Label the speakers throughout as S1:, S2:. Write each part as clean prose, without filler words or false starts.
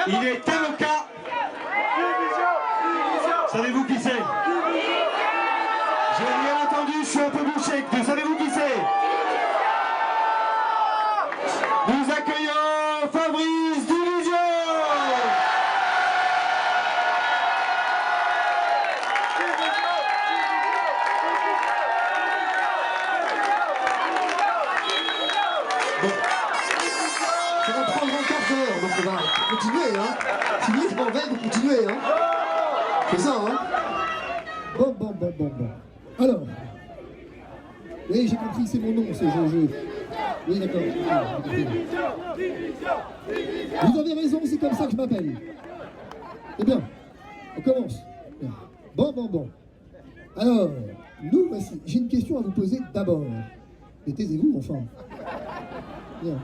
S1: Il est avocat. Savez-vous qui c'est? J'ai bien entendu, je suis un peu bouché. Savez-vous qui c'est? Nous accueillons Fabrice Division.
S2: Ça va prendre un quart d'heure, donc on va continuer, hein. Si vous je m'en vais, vous continuez, hein. C'est ça, hein. Bon. Alors, oui, j'ai compris, c'est mon nom, c'est je. Oui, d'accord. Vous avez raison, c'est comme ça que je m'appelle. Eh bien, on commence. Bien. Bon. Alors, nous voici. J'ai une question à vous poser d'abord. Mais taisez-vous, enfin. Bien.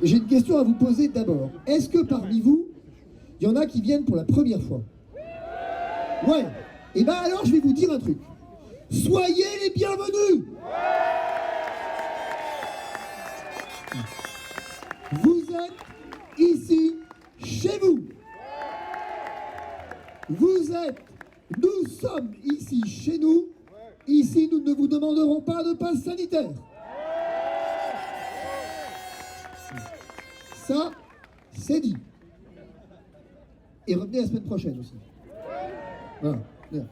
S2: J'ai une question à vous poser d'abord. Est-ce que parmi vous, il y en a qui viennent pour la première fois? Ouais. Eh bien alors, je vais vous dire un truc. Soyez les bienvenus. Vous êtes ici, chez vous. Nous sommes ici, chez nous. Ici, nous ne vous demanderons pas de passe sanitaire. Ça, c'est dit. Et revenez la semaine prochaine aussi. Voilà. Bien.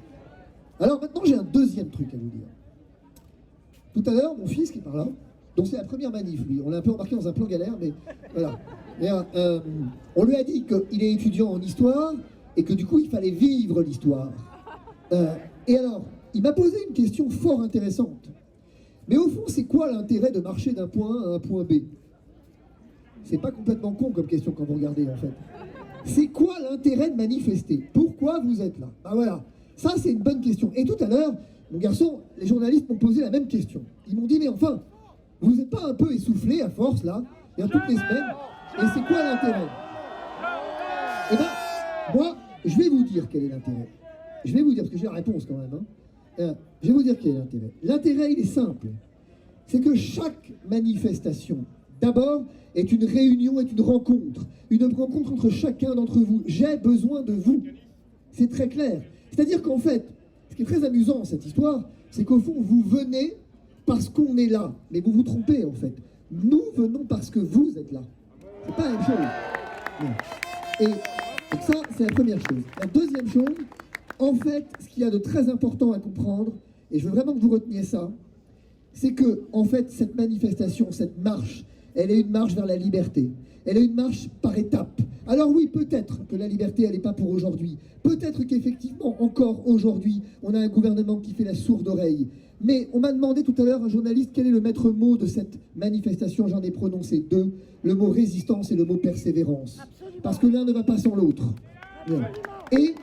S2: Alors maintenant, j'ai un deuxième truc à vous dire. Tout à l'heure, mon fils qui est par là, donc c'est la première manif, lui. On l'a un peu embarqué dans un plan galère, mais voilà. Et, on lui a dit qu'il est étudiant en histoire et que du coup, il fallait vivre l'histoire. Et alors, il m'a posé une question fort intéressante. Mais au fond, c'est quoi l'intérêt de marcher d'un point A à un point B? C'est pas complètement con comme question quand vous regardez, en fait. C'est quoi l'intérêt de manifester? Pourquoi vous êtes là? Ben voilà, ça c'est une bonne question. Et tout à l'heure, mon garçon, les journalistes m'ont posé la même question. Ils m'ont dit, mais enfin, vous n'êtes pas un peu essoufflé à force, là, il y a toutes les semaines, et c'est quoi l'intérêt? Eh ben, moi, je vais vous dire quel est l'intérêt. Je vais vous dire, parce que j'ai la réponse quand même. Hein. Je vais vous dire quel est l'intérêt. L'intérêt, il est simple. C'est que chaque manifestation, d'abord, est une réunion, est une rencontre entre chacun d'entre vous. J'ai besoin de vous. C'est très clair. C'est-à-dire qu'en fait, ce qui est très amusant dans cette histoire, c'est qu'au fond, vous venez parce qu'on est là. Mais vous vous trompez, en fait. Nous venons parce que vous êtes là. C'est pas la même chose. Non. Et donc ça, c'est la première chose. La deuxième chose, en fait, ce qu'il y a de très important à comprendre, et je veux vraiment que vous reteniez ça, c'est que, en fait, cette manifestation, cette marche, elle est une marche vers la liberté. Elle est une marche par étapes. Alors oui, peut-être que la liberté, elle n'est pas pour aujourd'hui. Peut-être qu'effectivement, encore aujourd'hui, on a un gouvernement qui fait la sourde oreille. Mais on m'a demandé tout à l'heure, un journaliste, quel est le maître mot de cette manifestation. J'en ai prononcé deux, le mot résistance et le mot persévérance. Absolument. Parce que l'un ne va pas sans l'autre. Et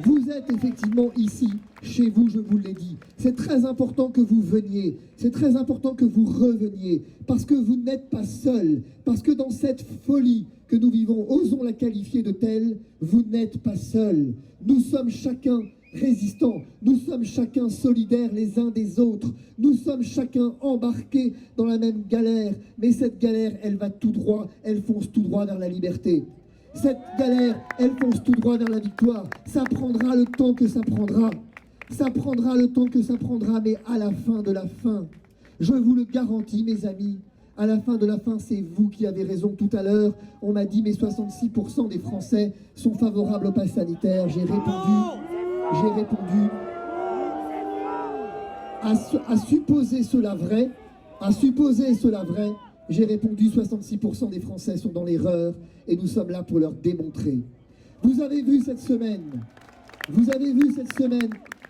S2: vous êtes effectivement ici, chez vous, je vous l'ai dit. C'est très important que vous veniez, c'est très important que vous reveniez, parce que vous n'êtes pas seul, parce que dans cette folie que nous vivons, osons la qualifier de telle, vous n'êtes pas seul. Nous sommes chacun résistants, nous sommes chacun solidaires les uns des autres, nous sommes chacun embarqués dans la même galère, mais cette galère, elle va tout droit, elle fonce tout droit vers la liberté. Cette galère, elle fonce tout droit vers la victoire. Ça prendra le temps que ça prendra. Ça prendra le temps que ça prendra, mais à la fin de la fin, je vous le garantis, mes amis, à la fin de la fin, c'est vous qui avez raison. Tout à l'heure, on m'a dit, mais 66% des Français sont favorables au pass sanitaire. J'ai répondu, à supposer cela vrai, j'ai répondu 66% des Français sont dans l'erreur et nous sommes là pour leur démontrer. Vous avez vu cette semaine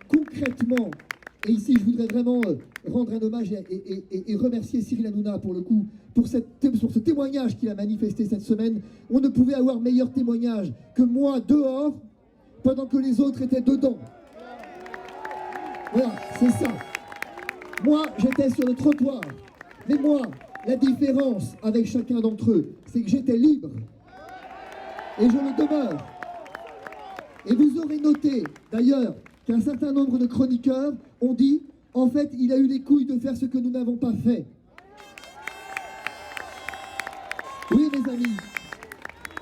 S2: concrètement, et ici je voudrais vraiment rendre un hommage et remercier Cyril Hanouna pour le coup, pour ce témoignage qu'il a manifesté cette semaine. On ne pouvait avoir meilleur témoignage que moi dehors pendant que les autres étaient dedans. Voilà, c'est ça. Moi, j'étais sur le trottoir, mais moi, la différence avec chacun d'entre eux, c'est que j'étais libre. Et je le demeure. Et vous aurez noté, d'ailleurs, qu'un certain nombre de chroniqueurs ont dit, en fait, il a eu les couilles de faire ce que nous n'avons pas fait. Oui, mes amis.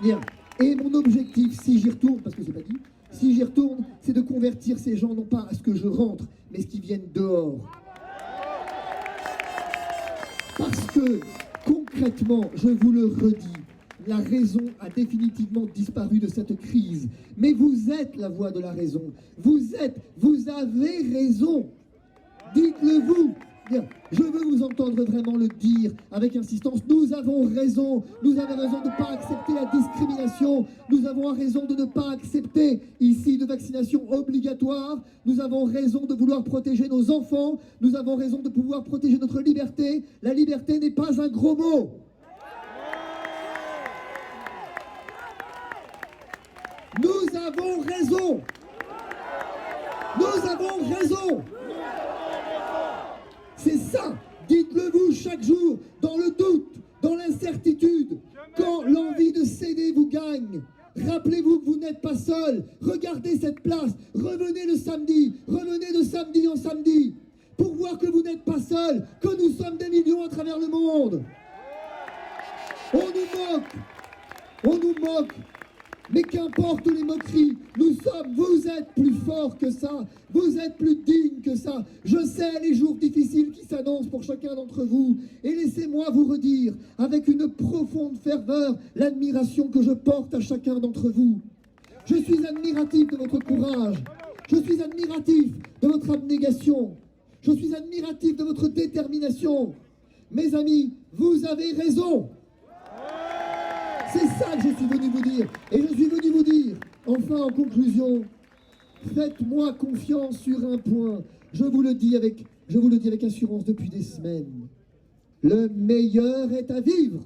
S2: Bien. Et mon objectif, si j'y retourne, parce que c'est pas dit, si j'y retourne, c'est de convertir ces gens non pas à ce que je rentre, mais ce qui viennent dehors. Parce que, concrètement, je vous le redis, la raison a définitivement disparu de cette crise. Mais vous êtes la voix de la raison. Vous avez raison. Dites-le vous. Bien, je veux vous entendre vraiment le dire avec insistance. Nous avons raison. Nous avons raison de ne pas accepter la discrimination. Nous avons raison de ne pas accepter ici de vaccination obligatoire. Nous avons raison de vouloir protéger nos enfants. Nous avons raison de pouvoir protéger notre liberté. La liberté n'est pas un gros mot. Nous avons raison. Nous avons raison. C'est ça. Dites-le vous chaque jour, dans le doute, dans l'incertitude, quand l'envie de céder vous gagne. Rappelez-vous que vous n'êtes pas seul. Regardez cette place. Revenez le samedi. Revenez de samedi en samedi. Pour voir que vous n'êtes pas seul, que nous sommes des millions à travers le monde. On nous moque. On nous moque. Mais qu'importe les moqueries, vous êtes plus forts que ça, vous êtes plus dignes que ça. Je sais les jours difficiles qui s'annoncent pour chacun d'entre vous. Et laissez-moi vous redire, avec une profonde ferveur, l'admiration que je porte à chacun d'entre vous. Je suis admiratif de votre courage, je suis admiratif de votre abnégation, je suis admiratif de votre détermination. Mes amis, vous avez raison. C'est ça que je suis venu vous dire. Et je suis venu vous dire, enfin en conclusion, faites-moi confiance sur un point. Je vous le dis avec assurance depuis des semaines. Le meilleur est à vivre.